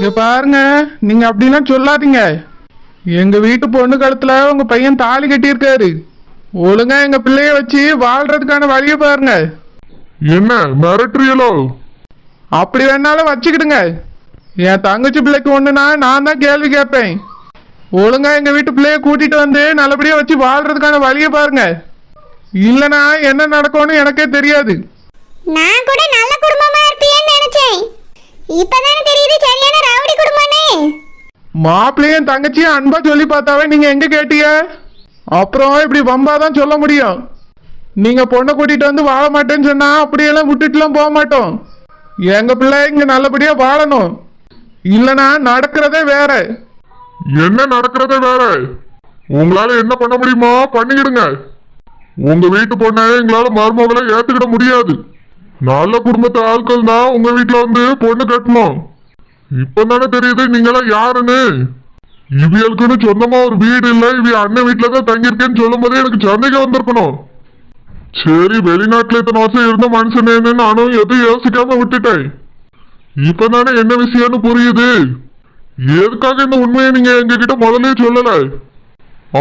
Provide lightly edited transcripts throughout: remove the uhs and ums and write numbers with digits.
இங்க பாருங்க, நீங்க அப்படிலாம் சொல்லாதீங்க. எங்க வீட்டு பொண்ணு கழுத்துல உங்க பையன் தாலி கட்டியிருக்காரு. ஒழுங்கா எங்க பிள்ளைய வச்சு வாழ்றதுக்கான வழியை பாருங்க. என்ன மிரட்டுறியலோ? அப்படி வேணாலும் வச்சுக்கிடுங்க. என் தங்கச்சி பிள்ளைக்கு ஒண்ணுனா நான் தான் கேள்வி கேட்பேன். ஒழுங்கா எங்க வீட்டு பிள்ளைய கூட்டிட்டு வந்து நல்லபடியா வச்சு வாழ்றதுக்கான வழியை பாருங்க. இல்லனா என்ன நடக்கும்னு எனக்கே தெரியாது. நான் கூட நல்ல குடும்பமா இருப்பீன்னு நினைச்சேன். இப்பதானே தெரியுது சரியான ரவுடி குடும்பம்னே. மாப்பிள்ளையும் தங்கச்சியும் அன்பா சொல்லி பார்த்தாவே நீங்க எங்க கேட்டீங்க? அப்புறம் இப்படி வம்பாதான் சொல்ல முடியும். நீங்க பொண்ணை கூட்டிட்டு வந்து வாழ மாட்டேன்னு சொன்னா அப்படியெல்லாம் விட்டுட்டுலாம் போக மாட்டோம். எங்க பிள்ளை இங்க நல்லபடியா வாழணும். இல்லனா நடக்கிறதே வேற. என்ன நடக்கிறதே வேற? உங்களால என்ன பண்ண முடியுமோ பண்ணிக்கிடுங்க. உங்க வீட்டு பொண்ணை எங்களால மருமகளை ஏத்துக்கிட முடியாது. நல்ல குடும்பத்து ஆட்கள் தான் உங்க வீட்டுல வந்து பொண்ணு கட்டணும். இப்பதானே தெரியுது நீங்களாம் யாருன்னு. இவியலுக்குன்னு சொந்தமா ஒரு வீடு இல்லை, இவ அண்ணன் வீட்டுலதான் தங்கியிருக்கேன்னு சொல்லும் போதே எனக்கு சந்தேகம் வந்திருக்கணும். சரி, வெளிநாட்டுல இத்தனை வருஷம் இருந்த மனுஷனேன்னு நானும் எதுவும் யோசிக்காம விட்டுட்டேன். இப்பதானே என்ன விஷயம்னு புரியுது. எதுக்காக இந்த உண்மையை நீங்க எங்க கிட்ட முதல்ல சொல்லல?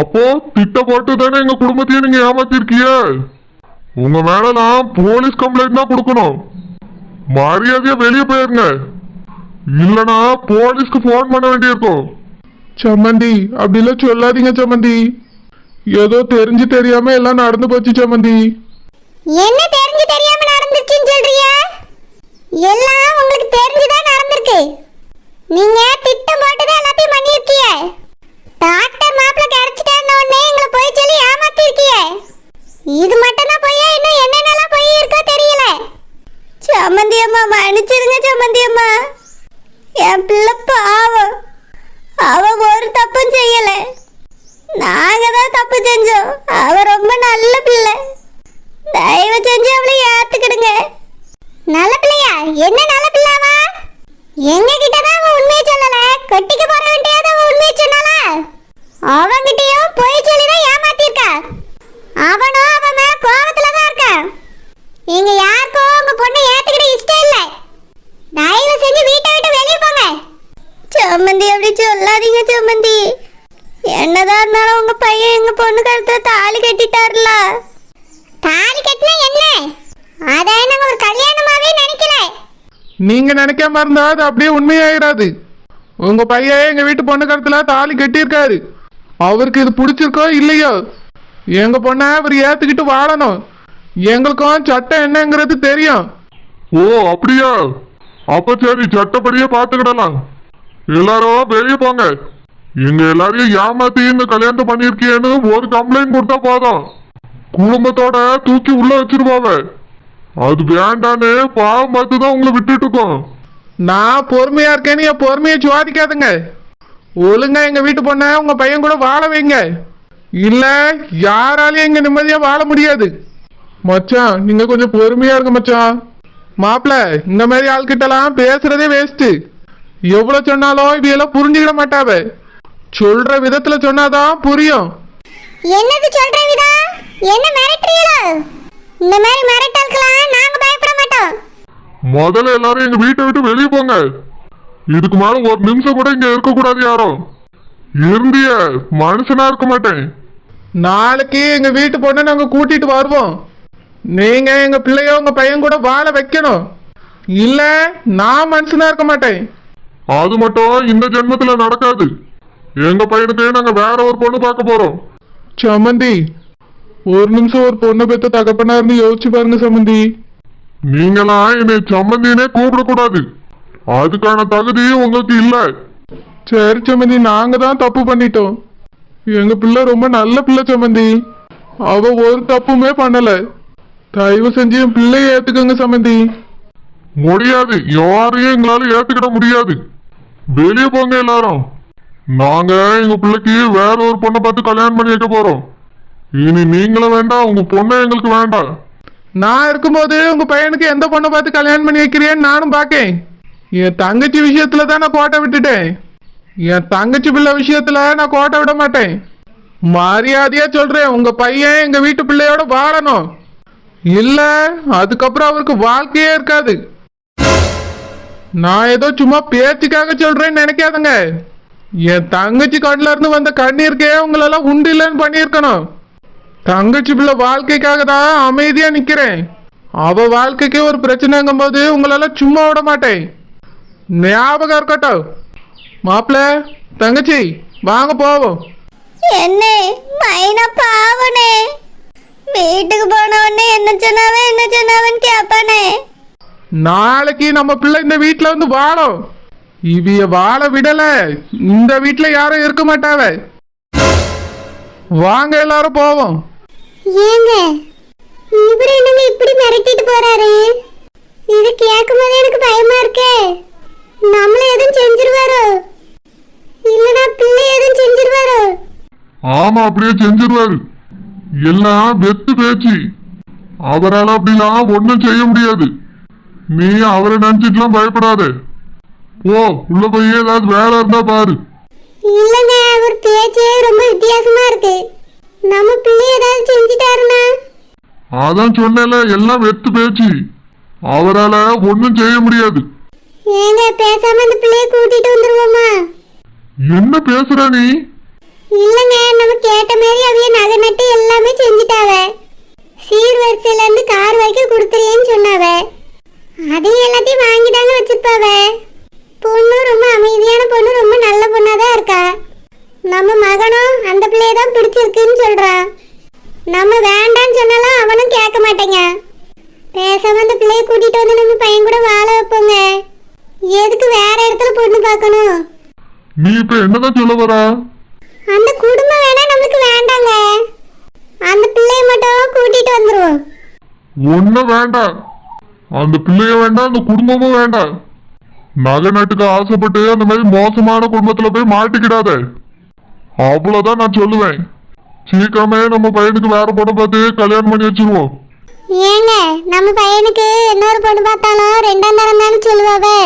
அப்போ திட்ட போட்டு தானே எங்க குடும்பத்தையும் நீங்க ஏமாத்திருக்கிய. உங்க மேல நான் போலீஸ் கம்ப்ளைண்ட் தான் கொடுக்கணும். மரியாதையா வெளியே போயிருங்க, இல்லனா போலீஸ்க்கு போன் பண்ண வேண்டியிருக்கும். சம்மந்தி, அப்படிலாம் சொல்லாதீங்க சம்மந்தி. ஏதோ தெரிஞ்சு தெரியாம எல்லாம் நடந்து போச்சு சம்மந்தி. என்ன தெரிஞ்சு தெரியாம நடந்துச்சுன்னு சொல்றியா? எல்லாம் உங்களுக்கு தெரிஞ்சுதான் நடந்திருக்கு. நீங்க திட்டம் போட்டுதான் எல்லாத்தையும் பண்ணிருக்கீங்க. டாக்டர் மாப்பிள்ள கிடைச்சிட்டாருன்னு உடனே எங்களை போய் சொல்லி ஏமாத்திருக்கீங்க. இது மட்டும் தான் பொய்யா? இன்னும் என்னென்னலாம் பொய் இருக்கோ தெரியல. சம்மந்தி அம்மா, மன்னிச்சிருங்க சம்மந்தி அம்மா. என் பிள்ளை பாவம், அவ ஒரு தப்பும் செய்யல. நாங்க தான் தப்பு செஞ்சோம். அவ ரொம்ப நல்ல பிள்ளை. தயவு செஞ்சு அவளை ஏத்துக்கிடுங்க. நல்ல பிள்ளையா? என்ன நல்ல பிள்ளைவா? எங்க கிட்டதான் அவன் உண்மையை சொல்லல. கொட்டிக்கு போற வேண்டியது அவன் உண்மையை சொன்னாலா? அவங்கிட்டயும் போய் சொல்லிதான் ஏமாத்திருக்கா. அவனும் அவன் மேல கோபத்துலதான் இருக்கான். எங்க யாருக்கும் உங்க பொண்ணை ஏத்துக்கிட இஷ்டம் இல்லை. தயவு செஞ்சு வீட்டை விட்டு வெளியே போங்க. சம்மந்தி, அப்படி சொல்லாதீங்க சம்மந்தி. என்னதான் இருந்தாலும் உங்க பையன் எங்க பொண்ணு கழுத்துல தாலி கட்டிட்டாருல. தாலி கட்டினா என்ன? அதை நாங்க ஒரு கல்யாணமாவே நினைக்கல. நீங்க நினைக்காம இருந்தா அது அப்படியே உண்மையாயிராது. உங்க பையன் எங்க வீட்டு பொண்ணு கருத்துல தாலி கட்டியிருக்காரு. அவருக்கு இது பிடிச்சிருக்கோ இல்லையோ, எங்க பொண்ணை அவர் ஏத்துக்கிட்டு வாழணும். எங்களுக்கும் சட்டம் என்னங்கிறது தெரியும். ஓ அப்படியா? அப்ப சரி, சட்டப்படியே பாத்துக்கிடலாம். எல்லாரும் வெளியே போங்க. எங்க எல்லாரையும் ஏமாத்தி இந்த கல்யாணத்தை பண்ணிருக்கேன்னு ஒரு கம்ப்ளைண்ட் கொடுத்தா போதும், குடும்பத்தோட தூக்கி உள்ள வச்சிருவாங்க. அது வேண்டான்னு பாவம் பார்த்துதான் உங்களை விட்டுட்டு இருக்கோம். நான் பொறுமையா இருக்கேன்னு என் பொறுமையை சுவாதிக்காதுங்க. ஒழுங்கா எங்க வீட்டு பொண்ணை உங்க பையன் கூட வாழ வைங்க. இல்ல யாராலையும் எங்க நிம்மதியா வாழ முடியாது. மச்சான், நீங்க கொஞ்சம் பொறுமையா இருங்க மச்சான். மாப்பிள்ள, இந்த மாதிரி ஆள்கிட்டலாம் பேசுறதே வேஸ்ட். எவ்வளவு சொன்னாலும் இவையெல்லாம் புரிஞ்சுக்கிட மாட்டாவ. சொல்ற விதத்துல சொன்னாதான் புரியும். என்னது சொல்ற விதம்? என்ன மிரட்டுறீங்களோ? இந்த மாதிரி மிரட்டல்கெல்லாம் நாங்க பயப்பட மாட்டோம். முதல்ல எல்லாரும் எங்க வீட்டை விட்டு வெளியே போங்க. இதுக்கு மேல ஒரு நிமிஷம் கூட இங்க இருக்க கூடாது. யாரும் இருந்திய மனுஷனா இருக்க மாட்டேன். நாளைக்கு எங்க வீட்டு பொண்ணை நாங்க கூட்டிட்டு வருவோம். நீங்க எங்க பிள்ளைய உங்க பையன் கூட வாழ வைக்கணும். இல்ல நான் மனுஷனா இருக்க மாட்டேன். அது மட்டும் இந்த ஜென்மத்துல நடக்காது. எங்க பையனுக்கு நாங்க வேற ஒரு பொண்ணு பார்க்க போறோம். சம்மந்தி, ஒரு நிமிஷம் ஒரு பொண்ணை பெற்ற தகப்பனா இருந்து யோசிச்சு பாருங்க சம்மந்தி. நீங்களாம் என்னை சம்மந்தினே கூப்பிடக்கூடாது. அதுக்கான தகுதி உங்களுக்கு இல்ல. சரி சம்மந்தி, நாங்க தான் தப்பு பண்ணிட்டோம். எங்க பிள்ளை ரொம்ப நல்ல பிள்ளை சம்மந்தி. அவ ஒரு தப்புமே பண்ணல. தயவு செஞ்சு என் பிள்ளைய ஏத்துக்கங்க சம்மந்தி. முடியாது, யாரையும் எங்களால ஏத்துக்கிட முடியாது. வெளியே போங்க எல்லாரும். நாங்க எங்க பிள்ளைக்கு வேற ஒரு பொண்ணை பார்த்து கல்யாணம் பண்ணி வைக்க போறோம். இனி நீங்களும் வேண்டாம், உங்க பொண்ணை எங்களுக்கு வேண்டாம். நான் இருக்கும்போது உங்க பையனுக்கு எந்த பொண்ணை பார்த்து கல்யாணம் பண்ணி வைக்கிறேன்னு நானும் பாக்கேன். என் தங்கச்சி விஷயத்துல தான் நான் கோட்டை விட்டுட்டேன். என் தங்கச்சி பிள்ளை விஷயத்துல நான் கோட்டை விட மாட்டேன். மரியாதையா சொல்றேன், உங்க பையன் எங்க வீட்டு பிள்ளையோட வாழணும். இல்ல அதுக்கப்புறம் அவருக்கு வாழ்க்கையே இருக்காது. நான் ஏதோ சும்மா பேச்சுக்காக சொல்றேன்னு நினைக்காதங்க. என் தங்கச்சி கண்ணுல இருந்து வந்த கண்ணீருக்கே உங்களெல்லாம் உண்டு இல்லைன்னு பண்ணியிருக்கணும். தங்கச்சி பிள்ளை வாழ்க்கைக்காக தான் அமைதியா நிக்கிறேன். அவ வாழ்க்கைக்கே ஒரு பிரச்சனைங்கும் போது உங்களெல்லாம் சும்மா விட மாட்டேன். ஞாபகம் இருக்கட்டும். மாப்பிள்ள, தங்கச்சி, வாங்க போவோம். என்ன மைனா பாவனே, வீட்டுக்கு போன உடனே என்ன சொன்னாவன்னு கேப்பானே. நாளைக்கு நம்ம பிள்ளை இந்த வீட்டுல வந்து வாழும். இவிய வாழ விடல, இந்த வீட்டுல யாரும் இருக்க மாட்டாவ. வாங்க எல்லாரும் போவோம். ஏங்க இவரு என்னங்க இப்படி மிரட்டிட்டு போறாரு? இது கேட்கும் போது எனக்கு பயமா இருக்கே. நம்மள எதுவும் செஞ்சிருவாரோ, இல்லனா பிள்ளை எதுவும் செஞ்சிருவாரோ? ஆமா, அப்படியே செஞ்சிருவாரு. எல்லாம் வெத்து பேச்சு. அவரால் அப்படிலாம் ஒன்னும் செய்ய முடியாது. நீ அவரை நினைச்சிட்டுலாம் பயப்படாத. ஓ, உள்ள போய் ஏதாவது வேலை இருந்தா பாரு. இல்லங்க, அவர் பேச்சே ரொம்ப வித்தியாசமா இருக்கு. நம்ம பிள்ளை ஏதாவது செஞ்சிட்டாருன்னா? அதான் சொன்னேல, எல்லாம் வெத்து பேச்சு. அவரால ஒன்னும் செய்ய முடியாது. ஏங்க பேசாம அந்த பிள்ளைய கூட்டிட்டு வந்துருவோமா? என்ன பேசுற நீ? இல்லங்க, நம்ம கேட்ட மாதிரி அவிய நகை நட்டு எல்லாமே செஞ்சிட்டாவ. சீர் வரிசையில இருந்து கார் வரைக்கும் கொடுத்துறேன்னு சொன்னாவ. அதையும் எல்லாத்தையும் வாங்கிட்டாங்க வச்சிருப்பாவ. பொண்ணு ரொம்ப அமைதியான பொண்ணு, ரொம்ப நல்ல பொண்ணாதான் இருக்கா. நம்ம மகனும் அந்த பிள்ளைய தான் பிடிச்சிருக்குன்னு சொல்றான். நம்ம வேண்டான்னு சொன்னாலும் அவனும் கேட்க மாட்டேங்க. பேசாம அந்த பிள்ளைய கூட்டிட்டு வந்து நம்ம பையன் கூட வாழ வைப்போங்க. எதுக்கு வேற இடத்துல பொண்ணு பார்க்கணும்? நீ இப்ப என்னதான் சொல்ல வர? அந்த குடும்பம் வேணா நம்மளுக்கு வேண்டாங்க. அந்த பிள்ளைய மட்டும் கூட்டிட்டு வந்துருவோம். ஒன்னும் வேண்டாம். அந்த பிள்ளைய வேண்டாம், அந்த குடும்பமும் வேண்டாம். நகை நட்டுக்கு ஆசைப்பட்டு அந்த மாதிரி மோசமான குடும்பத்துல போய் மாட்டிக்கிடாத. அவ்வளவுதான் நான் சொல்லுவேன். சீக்கிரமே நம்ம பையனுக்கு வேற பொண்ணு பார்த்து கல்யாணம் பண்ணி வச்சிருவோம். ஏங்க நம்ம பையனுக்கு இன்னொரு பொண்ணு பார்த்தாலும் ரெண்டாம் தரம் தானே சொல்லுவாவே.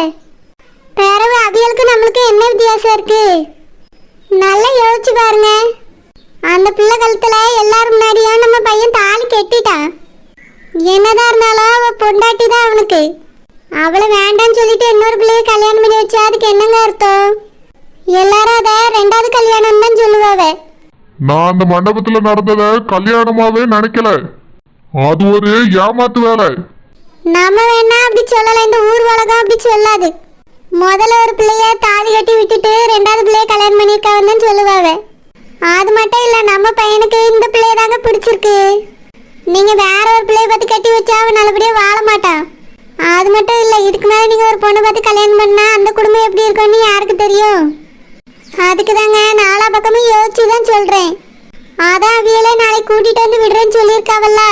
பிறகு அவியலுக்கு நம்மளுக்கு என்ன வித்தியாசம் இருக்கு? நல்லா யோசிச்சு பாருங்க. அந்த பிள்ளை கழுத்துல எல்லாரும் முன்னாடியும் நம்ம பையன் தாலி கட்டிட்டான். என்னதான் இருந்தாலும் அவ பொண்டாட்டி தான் அவனுக்கு. அவளை வேண்டான்னு சொல்லிட்டு இன்னொரு பிள்ளைய கல்யாணம் பண்ணி வச்சா அதுக்கு என்னங்க அர்த்தம்? எல்லாரும் அதை ரெண்டாவது கல்யாணம் தான் சொல்லுவாவே. நான் அந்த மண்டபத்துல நடந்தத கல்யாணமாவே நினைக்கல. அது ஒரு ஏமாத்து வேலை. நம்ம வேணா அப்படி சொல்லல, இந்த ஊர் உலகம் அப்படி சொல்லாது. முதல்ல ஒரு பிள்ளைய தாலி கட்டி விட்டுட்டு ரெண்டாவது பிள்ளைய கல்யாணம் பண்ணிருக்காவன்னு சொல்லுவாவே. அது மட்டும் இல்ல, நம்ம பையனுக்கு இந்த பிள்ளைய தாங்க பிடிச்சிருக்கு. நீங்க வேற ஒரு பிள்ளைய பார்த்து கட்டி வச்சா அவன் நல்லபடியா வாழ மாட்டான். அது மட்டும் இல்ல, இதுக்கு மேல நீங்க ஒரு பொண்ணை பார்த்து கல்யாணம் பண்ணா அந்த குடும்பம் எப்படி இருக்கும்னு யாருக்கு தெரியும்? அதுக்கு தாங்க நாலா பக்கமும் யோசிச்சு தான் சொல்றேன். அதான் அவியலே நாளைக்கு கூட்டிட்டு வந்து விடுறேன்னு சொல்லியிருக்காவல்ல.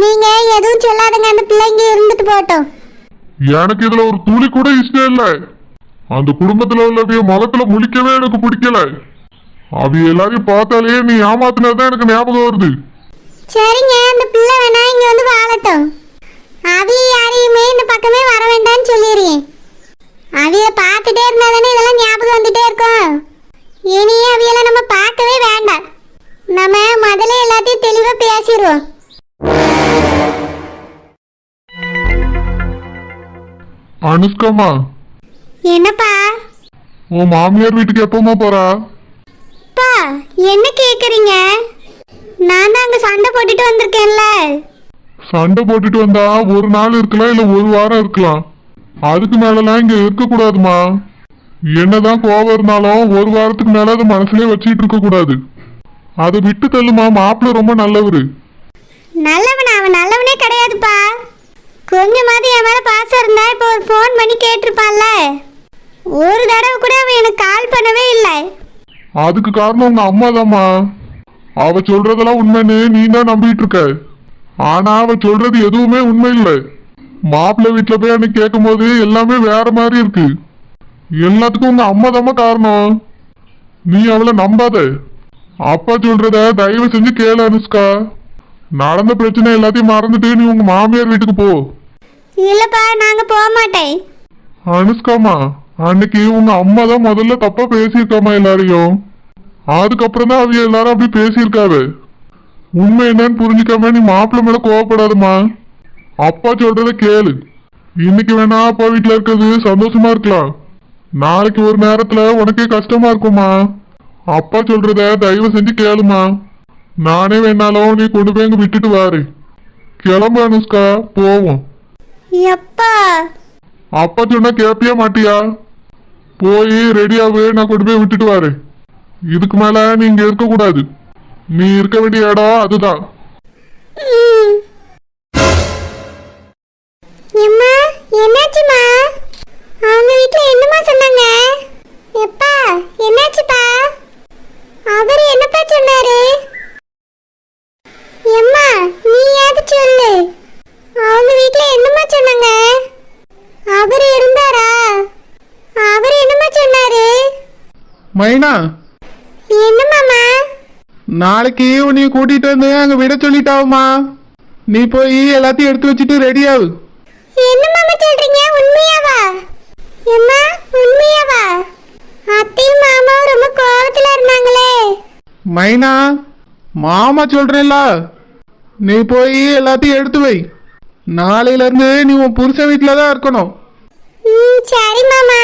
நீங்க எதுவும் சொல்லாதங்க, அந்த பிள்ளைங்க இருந்துட்டு போட்டோம். எனக்கு இதுல ஒரு துளி கூட இஷ்டம் இல்ல. அந்த குடும்பத்துல உள்ள முகத்துல முழிக்கவே எனக்கு பிடிக்கல. அவ எல்லாரையும் பார்த்தாலே நீ ஏமாத்தினதான் எனக்கு ஞாபகம் வருது. சரிங்க, அந்த பிள்ளை வேணா இங்க வந்து வாழட்டும். அவிய யாரையுமே இந்த பக்கமே வர வேண்டாம்னு சொல்லிடுறேன். அவிய பார்த்துட்டே இருந்தா தானே இதெல்லாம் ஞாபகம் வந்துட்டே இருக்கும். இனி அவியெல்லாம் நம்ம பார்க்கவே வேண்டாம். நம்ம முதல்ல எல்லாத்தையும் தெளிவா பேசிடுவோம். அனுஷ்காமா, என்னப்பா? உன் மாமியார் வீட்டுக்கு எப்பமா போறா? பா, என்ன கேக்குறீங்க? நான் தான் அங்க சண்டை போட்டுட்டு வந்திருக்கேன்ல. சண்டை போட்டுட்டு வந்தா ஒரு நாள் இருக்கலாம், இல்ல ஒரு வாரம் இருக்கலாம். அதுக்கு மேலலாம் இங்க இருக்க கூடாதுமா. என்னதான் கோவம் இருந்தாலும் ஒரு வாரத்துக்கு மேல அது மனசுலயே வச்சுட்டு இருக்க கூடாது. அதை விட்டு தள்ளுமா. மாப்பிள்ள ரொம்ப நல்லவரு. நல்லவன் அவன் நல்லவனே கிடையாதுப்பா. கொஞ்சமாவது என் மேல பாசம் இருந்தா இப்போ ஒரு ஃபோன் பண்ணி கேட்டிருப்பான்ல. ஒரு தடவை கூட அவன் எனக்கு கால் பண்ணவே இல்லை. அதுக்கு காரணம் உங்க அம்மா தாம்மா. அவ சொல்றதெல்லாம் உண்மைன்னு நீ தான் நம்பிட்டு இருக்க. ஆனா அவ சொல்றது எதுவுமே உண்மை இல்லை. மாப்பிள்ளை வீட்டுல போய் அன்னைக்கு கேட்கும் போது எல்லாமே வேற மாதிரி இருக்கு. எல்லாத்துக்கும் உங்க அம்மா தாம்மா காரணம். நீ அவளை நம்பாத. அப்பா சொல்றத தயவு செஞ்சு கேளு அனுஷ்கா. நடந்த பிரச்சனை எல்லாத்தையும் மறந்துட்டு நீ உங்க மாமியார் வீட்டுக்கு போ. இல்லப்பா, நாங்க போக மாட்டேன். அனுஷ்காமா, அன்னைக்கு உங்க அம்மா தான் முதல்ல தப்பா பேசியிருக்காமா எல்லாரையும். அதுக்கப்புறம் தான் அவங்க எல்லாரும் அப்படி பேசியிருக்காரு. உண்மை என்னன்னு புரிஞ்சுக்காம நீ மாப்பிள்ளை மேல கோவப்படாதுமா. அப்பா சொல்றத கேளு. இன்னைக்கு வேணா அப்பா வீட்டுல இருக்கிறது சந்தோஷமா இருக்கலாம், நாளைக்கு ஒரு நேரத்துல உனக்கே கஷ்டமா இருக்குமா. அப்பா சொல்றத தயவு செஞ்சு கேளுமா. நானே வேணாலும் நீ கொண்டு போய் அங்க விட்டுட்டு வாரு. கிளம்பு அனுஷ்கா, போவோம். எப்பா அப்பா சொன்னா கேப்பியா மாட்டியா? போய் ரெடியாவு, நான் கொண்டு போய் விட்டுட்டு வாரு. இதுக்கு மேல நீ இங்க இருக்க கூடாது. நீ இருக்க வேண்டிய இடம் அதுதான். ம். எம்மா என்னாச்சுமா? அவங்க வீட்ல என்னமா சொன்னாங்க? எப்பா என்னாச்சுப்பா? அவர் என்னப்பா சொன்னாரு? எம்மா நீயாவது சொல்லு. அவங்க வீட்ல என்னமா சொன்னாங்க? அவர் இருந்தாரா? அவர் என்னமா சொன்னாரு? மைனா, என்ன மாமா? நாளைக்கு உன்னைய கூட்டிட்டு வந்து அங்க விட சொல்லிட்டாவுமா. நீ போய் எல்லாத்தையும் எடுத்து வச்சுட்டு ரெடி ஆகு. என்ன மாமா சொல்றீங்க? உண்மையாவா? எம்மா உண்மையாவா? அத்தையும் மாமாவும் ரொம்ப கோவத்துல இருந்தாங்களே. மைனா, மாமா சொல்றேன்ல, நீ போய் எல்லாத்தையும் எடுத்து வை. நாளையில இருந்து நீ உன் புருஷன் வீட்டுல தான் இருக்கணும். சரி மாமா.